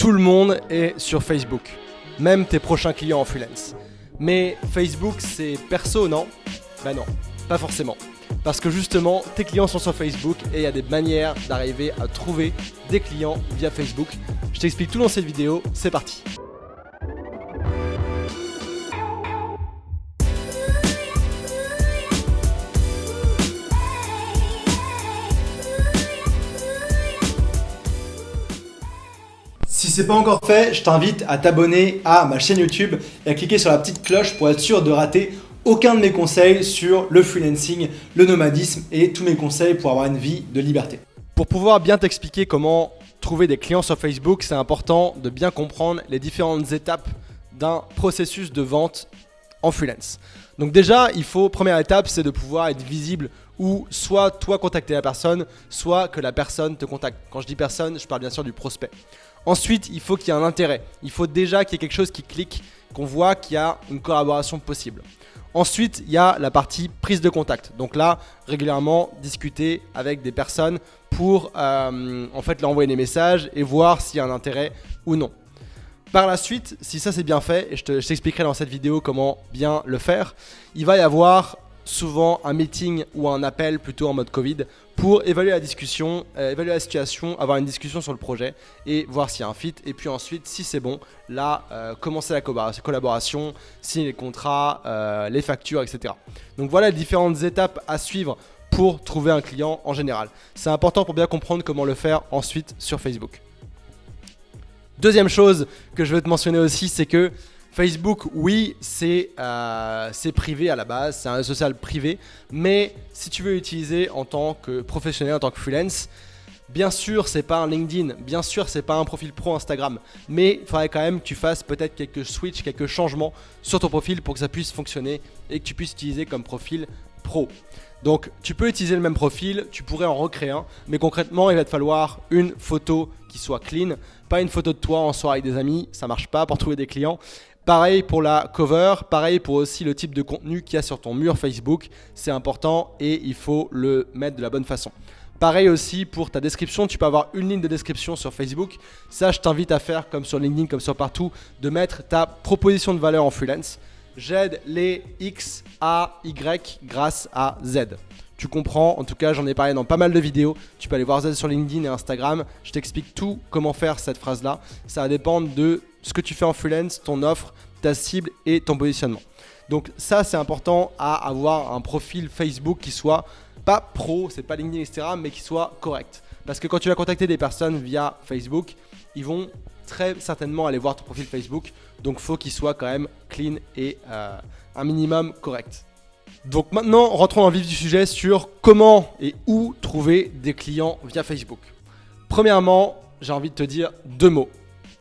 Tout le monde est sur Facebook, même tes prochains clients en freelance. Mais Facebook, c'est perso, non? Ben non, pas forcément. Parce que justement, tes clients sont sur Facebook et il y a des manières d'arriver à trouver des clients via Facebook. Je t'explique tout dans cette vidéo, c'est parti. Si c'est pas encore fait, je t'invite à t'abonner à ma chaîne YouTube et à cliquer sur la petite cloche pour être sûr de rater aucun de mes conseils sur le freelancing, le nomadisme et tous mes conseils pour avoir une vie de liberté. Pour pouvoir bien t'expliquer comment trouver des clients sur Facebook, c'est important de bien comprendre les différentes étapes d'un processus de vente en freelance. Donc déjà, première étape, c'est de pouvoir être visible ou soit toi contacter la personne, soit que la personne te contacte. Quand je dis personne, je parle bien sûr du prospect. Ensuite, il faut qu'il y ait un intérêt. Il faut déjà qu'il y ait quelque chose qui clique, qu'on voit qu'il y a une collaboration possible. Ensuite, il y a la partie prise de contact. Donc là, régulièrement, discuter avec des personnes pour en fait leur envoyer des messages et voir s'il y a un intérêt ou non. Par la suite, si ça c'est bien fait, et je t'expliquerai dans cette vidéo comment bien le faire, il va y avoir souvent un meeting ou un appel plutôt en mode Covid pour évaluer la discussion, évaluer la situation, avoir une discussion sur le projet et voir s'il y a un fit. Et puis ensuite, si c'est bon, là, commencer la collaboration, signer les contrats, les factures, etc. Donc voilà les différentes étapes à suivre pour trouver un client en général. C'est important pour bien comprendre comment le faire ensuite sur Facebook. Deuxième chose que je veux te mentionner aussi, c'est que Facebook, oui, c'est privé à la base, c'est un réseau social privé, mais si tu veux l'utiliser en tant que professionnel, en tant que freelance, bien sûr, c'est pas un LinkedIn, bien sûr, c'est pas un profil pro Instagram, mais il faudrait quand même que tu fasses peut-être quelques switches, quelques changements sur ton profil pour que ça puisse fonctionner et que tu puisses utiliser comme profil pro. Donc, tu peux utiliser le même profil, tu pourrais en recréer un, mais concrètement, il va te falloir une photo qui soit clean, pas une photo de toi en soirée avec des amis, ça marche pas pour trouver des clients. Pareil pour la cover, pareil pour aussi le type de contenu qu'il y a sur ton mur Facebook, c'est important et il faut le mettre de la bonne façon. Pareil aussi pour ta description, tu peux avoir une ligne de description sur Facebook. Ça, je t'invite à faire comme sur LinkedIn, comme sur partout, de mettre ta proposition de valeur en freelance. J'aide les X à Y grâce à Z. Tu comprends, en tout cas j'en ai parlé dans pas mal de vidéos. Tu peux aller voir Z sur LinkedIn et Instagram. Je t'explique tout comment faire cette phrase-là. Ça va dépendre de ce que tu fais en freelance, ton offre, ta cible et ton positionnement. Donc ça c'est important à avoir un profil Facebook qui soit pas pro, c'est pas LinkedIn, etc. mais qui soit correct. Parce que quand tu vas contacter des personnes via Facebook, ils vont très certainement aller voir ton profil Facebook. Donc faut qu'il soit quand même clean et un minimum correct. Donc maintenant, rentrons dans le vif du sujet sur comment et où trouver des clients via Facebook. Premièrement, j'ai envie de te dire deux mots.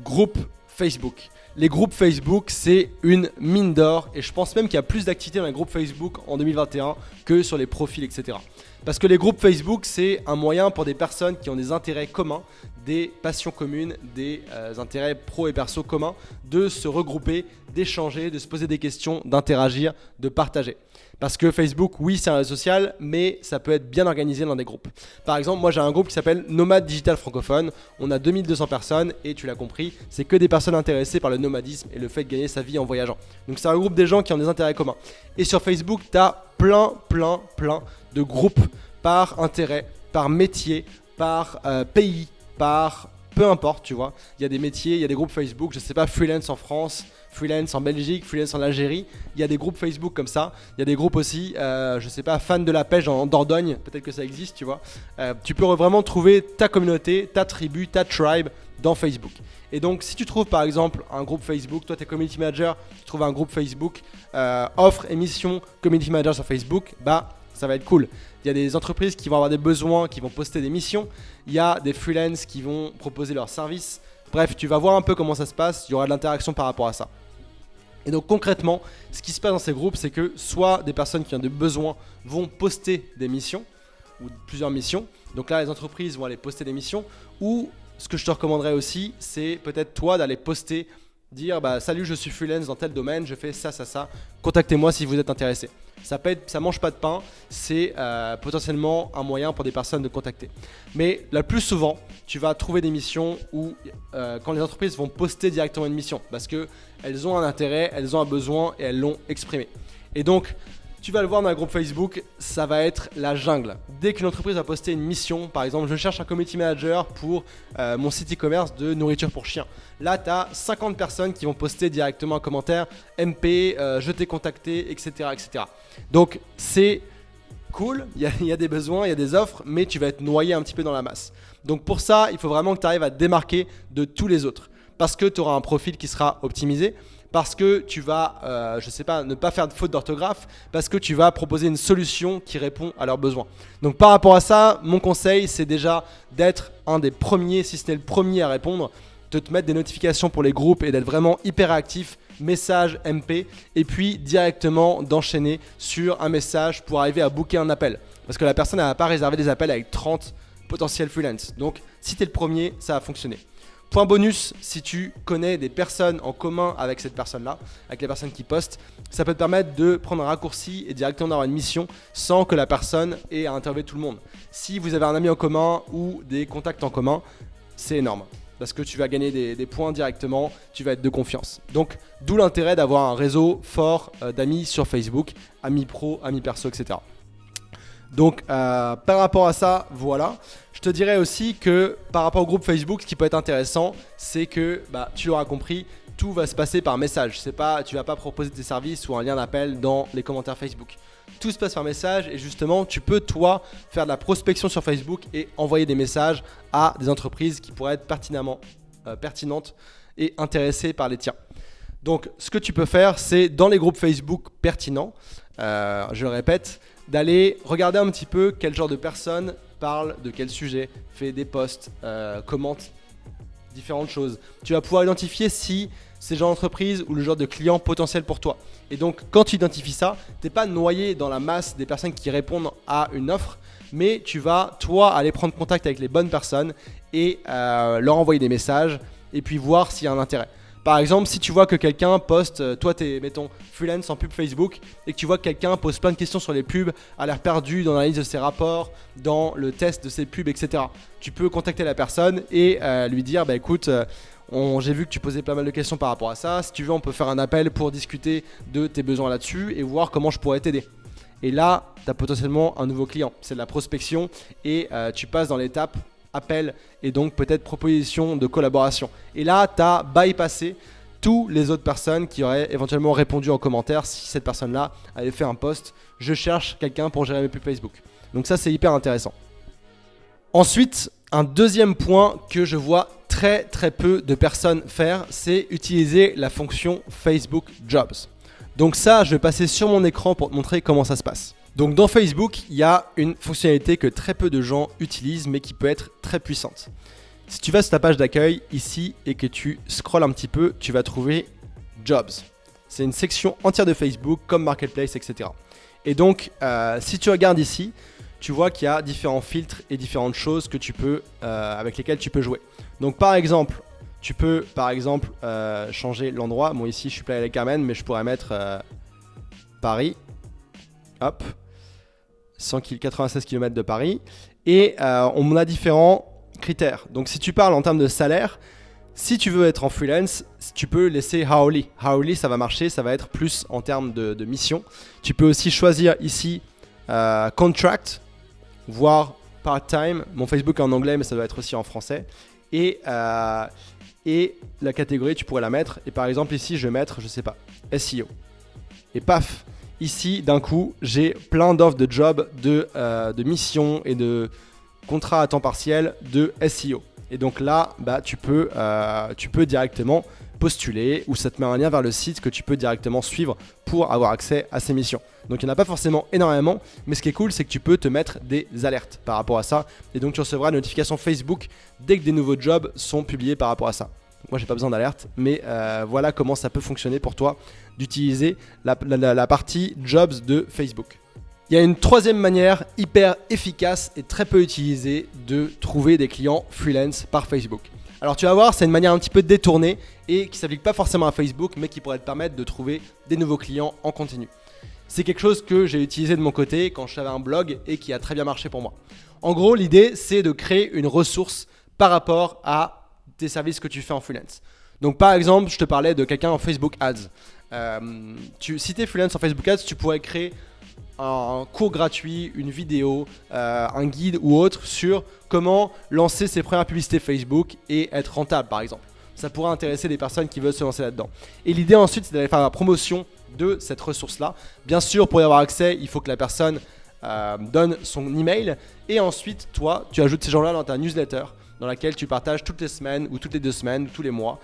Groupe Facebook. Les groupes Facebook, c'est une mine d'or et je pense même qu'il y a plus d'activité dans les groupes Facebook en 2021 que sur les profils, etc. Parce que les groupes Facebook, c'est un moyen pour des personnes qui ont des intérêts communs, des passions communes, des intérêts pro et perso communs, de se regrouper, d'échanger, de se poser des questions, d'interagir, de partager. Parce que Facebook, oui, c'est un réseau social, mais ça peut être bien organisé dans des groupes. Par exemple, moi j'ai un groupe qui s'appelle Nomade Digital Francophone. On a 2200 personnes et tu l'as compris, c'est que des personnes intéressées par le nomadisme et le fait de gagner sa vie en voyageant. Donc c'est un groupe des gens qui ont des intérêts communs. Et sur Facebook, tu as plein de groupes par intérêt, par métier, par pays, par peu importe, tu vois. Il y a des métiers, il y a des groupes Facebook, je sais pas, freelance en France, freelance en Belgique, freelance en Algérie. Il y a des groupes Facebook comme ça. Il y a des groupes aussi, je sais pas, fans de la pêche en Dordogne, peut-être que ça existe, tu vois. Tu peux vraiment trouver ta communauté, ta tribu, ta tribe dans Facebook. Et donc, si tu trouves par exemple un groupe Facebook, toi tu es community manager, tu trouves un groupe Facebook, offre, émission, community manager sur Facebook, bah ça va être cool. Il y a des entreprises qui vont avoir des besoins, qui vont poster des missions. Il y a des freelances qui vont proposer leurs services. Bref, tu vas voir un peu comment ça se passe. Il y aura de l'interaction par rapport à ça. Et donc concrètement, ce qui se passe dans ces groupes, c'est que soit des personnes qui ont des besoins vont poster des missions ou plusieurs missions. Donc là, les entreprises vont aller poster des missions. Ou ce que je te recommanderais aussi, c'est peut-être toi d'aller poster, dire salut, je suis freelance dans tel domaine, je fais ça. Contactez-moi si vous êtes intéressé. Ça mange pas de pain, c'est potentiellement un moyen pour des personnes de contacter. Mais le plus souvent, tu vas trouver des missions où quand les entreprises vont poster directement une mission parce qu'elles ont un intérêt, elles ont un besoin et elles l'ont exprimé. Et donc, tu vas le voir dans le groupe Facebook, ça va être la jungle. Dès qu'une entreprise va poster une mission, par exemple, je cherche un community manager pour mon site e-commerce de nourriture pour chiens. Là, tu as 50 personnes qui vont poster directement un commentaire, MP, je t'ai contacté, etc., etc. Donc, c'est cool, il y a des besoins, il y a des offres, mais tu vas être noyé un petit peu dans la masse. Donc, pour ça, il faut vraiment que tu arrives à te démarquer de tous les autres. Parce que tu auras un profil qui sera optimisé, parce que tu vas, ne pas faire de faute d'orthographe, parce que tu vas proposer une solution qui répond à leurs besoins. Donc par rapport à ça, mon conseil, c'est déjà d'être un des premiers, si ce n'est le premier à répondre, de te mettre des notifications pour les groupes et d'être vraiment hyper actif, message MP, et puis directement d'enchaîner sur un message pour arriver à booker un appel. Parce que la personne n'a pas réservé des appels avec 30 potentiels freelance. Donc si tu es le premier, ça va fonctionner. Point bonus, si tu connais des personnes en commun avec cette personne-là, avec les personnes qui postent, ça peut te permettre de prendre un raccourci et directement d'avoir une mission sans que la personne ait à interviewer tout le monde. Si vous avez un ami en commun ou des contacts en commun, c'est énorme parce que tu vas gagner des points directement, tu vas être de confiance. Donc, d'où l'intérêt d'avoir un réseau fort d'amis sur Facebook, amis pro, amis perso, etc. Donc par rapport à ça, voilà. Je te dirais aussi que par rapport au groupe Facebook, ce qui peut être intéressant, c'est que tu l'auras compris, tout va se passer par message. Tu vas pas proposer tes services ou un lien d'appel dans les commentaires Facebook. Tout se passe par message et justement, tu peux toi faire de la prospection sur Facebook et envoyer des messages à des entreprises qui pourraient être pertinentes et intéressées par les tiens. Donc ce que tu peux faire, c'est dans les groupes Facebook pertinents, je le répète, d'aller regarder un petit peu quel genre de personnes parle de quel sujet, fait des posts, commente différentes choses. Tu vas pouvoir identifier si c'est le genre d'entreprise ou le genre de client potentiel pour toi. Et donc quand tu identifies ça, tu n'es pas noyé dans la masse des personnes qui répondent à une offre, mais tu vas toi aller prendre contact avec les bonnes personnes et leur envoyer des messages et puis voir s'il y a un intérêt. Par exemple, si tu vois que quelqu'un poste, toi t'es mettons freelance en pub Facebook et que tu vois que quelqu'un pose plein de questions sur les pubs, a l'air perdu dans l'analyse de ses rapports, dans le test de ses pubs, etc. Tu peux contacter la personne et lui dire écoute, j'ai vu que tu posais pas mal de questions par rapport à ça. Si tu veux, on peut faire un appel pour discuter de tes besoins là-dessus et voir comment je pourrais t'aider. Et là, tu as potentiellement un nouveau client. C'est de la prospection et tu passes dans l'étape appel et donc peut-être proposition de collaboration. Et là, tu as bypassé tous les autres personnes qui auraient éventuellement répondu en commentaire si cette personne-là avait fait un post « Je cherche quelqu'un pour gérer mes pubs Facebook ». Donc ça, c'est hyper intéressant. Ensuite, un deuxième point que je vois très peu de personnes faire, c'est utiliser la fonction Facebook Jobs. Donc ça, je vais passer sur mon écran pour te montrer comment ça se passe. Donc dans Facebook, il y a une fonctionnalité que très peu de gens utilisent mais qui peut être très puissante. Si tu vas sur ta page d'accueil ici et que tu scrolles un petit peu, tu vas trouver Jobs. C'est une section entière de Facebook comme Marketplace, etc. Et donc, si tu regardes ici, tu vois qu'il y a différents filtres et différentes choses que tu peux, avec lesquelles tu peux jouer. Donc par exemple, tu peux changer l'endroit. Bon ici je suis Playa del Carmen mais je pourrais mettre Paris. Hop, 96 km de Paris. Et on a différents critères. Donc si tu parles en termes de salaire, si tu veux être en freelance, tu peux laisser hourly. Hourly ça va marcher, ça va être plus en termes de mission. Tu peux aussi choisir ici contract, voire part-time. Mon Facebook est en anglais mais ça doit être aussi en français. Et la catégorie tu pourrais la mettre. Et par exemple ici je vais mettre, je sais pas, SEO. Et paf, ici d'un coup j'ai plein d'offres de jobs, de missions et de contrats à temps partiel de SEO. Et donc là tu peux directement postuler ou ça te met un lien vers le site que tu peux directement suivre pour avoir accès à ces missions. Donc il n'y en a pas forcément énormément, mais ce qui est cool c'est que tu peux te mettre des alertes par rapport à ça et donc tu recevras une notification Facebook dès que des nouveaux jobs sont publiés par rapport à ça. Donc, moi j'ai pas besoin d'alerte, mais voilà comment ça peut fonctionner pour toi d'utiliser la partie jobs de Facebook. Il y a une troisième manière hyper efficace et très peu utilisée de trouver des clients freelance par Facebook. Alors tu vas voir, c'est une manière un petit peu détournée et qui ne s'applique pas forcément à Facebook mais qui pourrait te permettre de trouver des nouveaux clients en continu. c'est quelque chose que j'ai utilisé de mon côté quand j'avais un blog et qui a très bien marché pour moi. En gros, l'idée, c'est de créer une ressource par rapport à tes services que tu fais en freelance. Donc par exemple, je te parlais de quelqu'un en Facebook Ads. Si tu es freelance en Facebook Ads, tu pourrais créer un cours gratuit, une vidéo, un guide ou autre sur comment lancer ses premières publicités Facebook et être rentable par exemple. Ça pourrait intéresser des personnes qui veulent se lancer là-dedans. Et l'idée ensuite, c'est d'aller faire la promotion de cette ressource-là. Bien sûr, pour y avoir accès, il faut que la personne donne son email. Et ensuite, toi, tu ajoutes ces gens-là dans ta newsletter, dans laquelle tu partages toutes les semaines ou toutes les 2 semaines ou tous les mois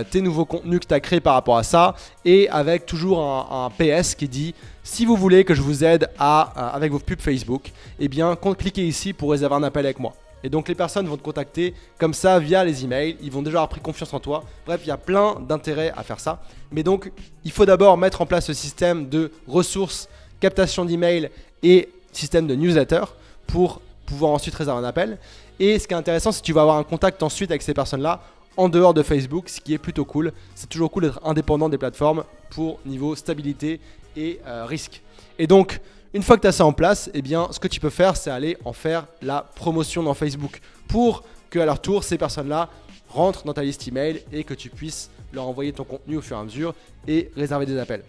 tes nouveaux contenus que tu as créés par rapport à ça, et avec toujours un PS qui dit si vous voulez que je vous aide avec vos pubs Facebook, eh bien cliquez ici pour réserver un appel avec moi. Et donc les personnes vont te contacter comme ça via les emails, ils vont déjà avoir pris confiance en toi. Bref, il y a plein d'intérêts à faire ça. Mais donc il faut d'abord mettre en place ce système de ressources, captation d'emails et système de newsletter pour pouvoir ensuite réserver un appel. Et ce qui est intéressant, c'est que tu vas avoir un contact ensuite avec ces personnes-là en dehors de Facebook, ce qui est plutôt cool. C'est toujours cool d'être indépendant des plateformes pour niveau stabilité et risque. Et donc, une fois que tu as ça en place, eh bien, ce que tu peux faire, c'est aller en faire la promotion dans Facebook pour qu'à leur tour, ces personnes-là rentrent dans ta liste email et que tu puisses leur envoyer ton contenu au fur et à mesure et réserver des appels.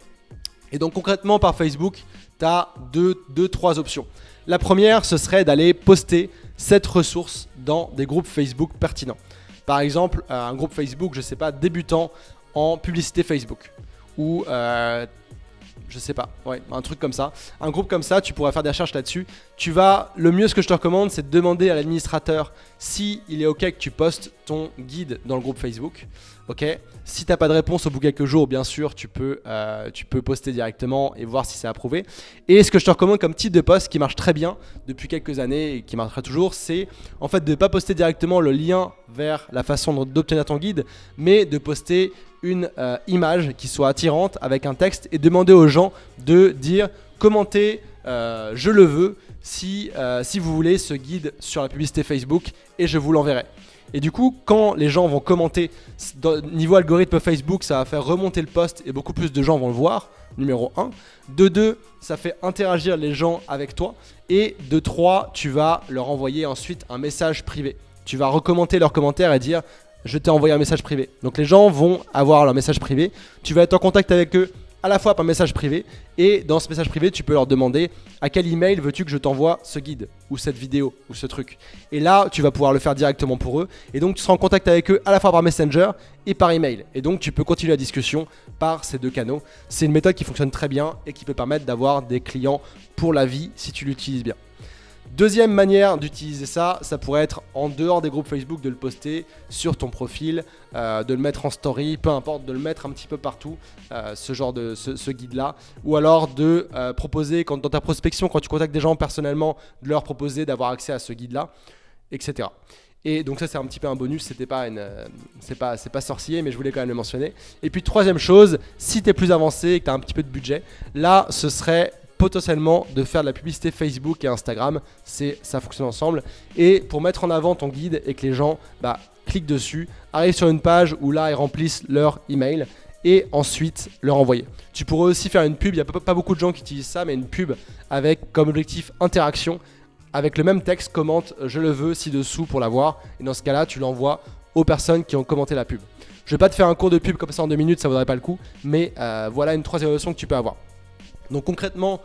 Et donc concrètement, par Facebook, tu as trois options. La première, ce serait d'aller poster cette ressource dans des groupes Facebook pertinents. Par exemple, un groupe Facebook, je ne sais pas, débutant en publicité Facebook. Ou, je sais pas, ouais, un truc comme ça. Un groupe comme ça, tu pourrais faire des recherches là-dessus. Le mieux, ce que je te recommande, c'est de demander à l'administrateur si il est OK que tu postes ton guide dans le groupe Facebook. OK. Si tu n'as pas de réponse au bout de quelques jours, bien sûr, tu peux poster directement et voir si c'est approuvé. Et ce que je te recommande comme type de post qui marche très bien depuis quelques années et qui marchera toujours, c'est en fait de ne pas poster directement le lien vers la façon d'obtenir ton guide, mais de poster une image qui soit attirante avec un texte et demander aux gens de dire commentez je le veux si vous voulez ce guide sur la publicité Facebook et je vous l'enverrai. Et du coup, quand les gens vont commenter, niveau algorithme Facebook, ça va faire remonter le post et beaucoup plus de gens vont le voir, numéro 1. De 2, ça fait interagir les gens avec toi. Et de 3, tu vas leur envoyer ensuite un message privé. Tu vas recommenter leurs commentaires et dire je t'ai envoyé un message privé. Donc les gens vont avoir leur message privé. Tu vas être en contact avec eux à la fois par message privé, et dans ce message privé, tu peux leur demander à quel email veux-tu que je t'envoie ce guide ou cette vidéo ou ce truc. Et là, tu vas pouvoir le faire directement pour eux, et donc tu seras en contact avec eux à la fois par Messenger et par email. Et donc tu peux continuer la discussion par ces 2 canaux. C'est une méthode qui fonctionne très bien et qui peut permettre d'avoir des clients pour la vie si tu l'utilises bien. Deuxième manière d'utiliser ça pourrait être en dehors des groupes Facebook, de le poster sur ton profil, de le mettre en story, peu importe, de le mettre un petit peu partout, ce guide-là. Ou alors de proposer, dans ta prospection, quand tu contactes des gens personnellement, de leur proposer d'avoir accès à ce guide-là, etc. Et donc ça, c'est un petit peu un bonus, c'est pas sorcier, mais je voulais quand même le mentionner. Et puis troisième chose, si tu es plus avancé et que tu as un petit peu de budget, là, ce serait potentiellement de faire de la publicité Facebook et Instagram, ça fonctionne ensemble. Et pour mettre en avant ton guide et que les gens cliquent dessus, arrivent sur une page où là ils remplissent leur email et ensuite leur envoyer. Tu pourrais aussi faire une pub, il n'y a pas beaucoup de gens qui utilisent ça, mais une pub avec comme objectif interaction, avec le même texte, commente je le veux ci-dessous pour l'avoir, et dans ce cas-là tu l'envoies aux personnes qui ont commenté la pub. Je vais pas te faire un cours de pub comme ça en 2 minutes, ça vaudrait pas le coup, mais voilà une troisième option que tu peux avoir. Donc concrètement,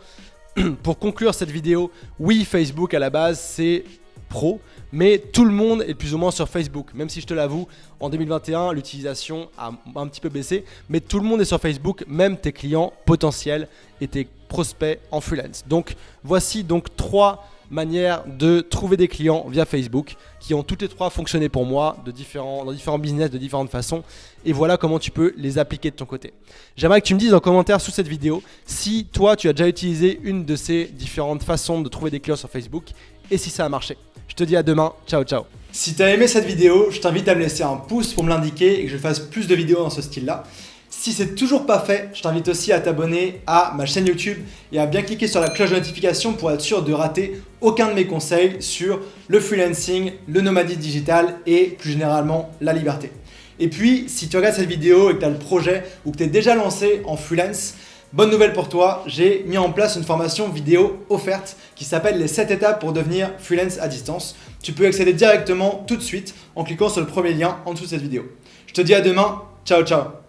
pour conclure cette vidéo, oui, Facebook à la base c'est pro, mais tout le monde est plus ou moins sur Facebook. Même si je te l'avoue, en 2021, l'utilisation a un petit peu baissé, mais tout le monde est sur Facebook, même tes clients potentiels et tes prospects en freelance. Donc voici donc 3 manières de trouver des clients via Facebook qui ont toutes les 3 fonctionné pour moi dans différents business de différentes façons, et voilà comment tu peux les appliquer de ton côté. J'aimerais que tu me dises en commentaire sous cette vidéo si toi tu as déjà utilisé une de ces différentes façons de trouver des clients sur Facebook et si ça a marché. Je te dis à demain, ciao ciao. Si tu as aimé cette vidéo, je t'invite à me laisser un pouce pour me l'indiquer et que je fasse plus de vidéos dans ce style-là. Si c'est toujours pas fait, je t'invite aussi à t'abonner à ma chaîne YouTube et à bien cliquer sur la cloche de notification pour être sûr de rater aucun de mes conseils sur le freelancing, le nomadisme digital et plus généralement la liberté. Et puis, si tu regardes cette vidéo et que tu as le projet ou que tu es déjà lancé en freelance, Bonne nouvelle pour toi, j'ai mis en place une formation vidéo offerte qui s'appelle les 7 étapes pour devenir freelance à distance. Tu peux y accéder directement tout de suite en cliquant sur le premier lien en dessous de cette vidéo. Je te dis à demain, ciao ciao.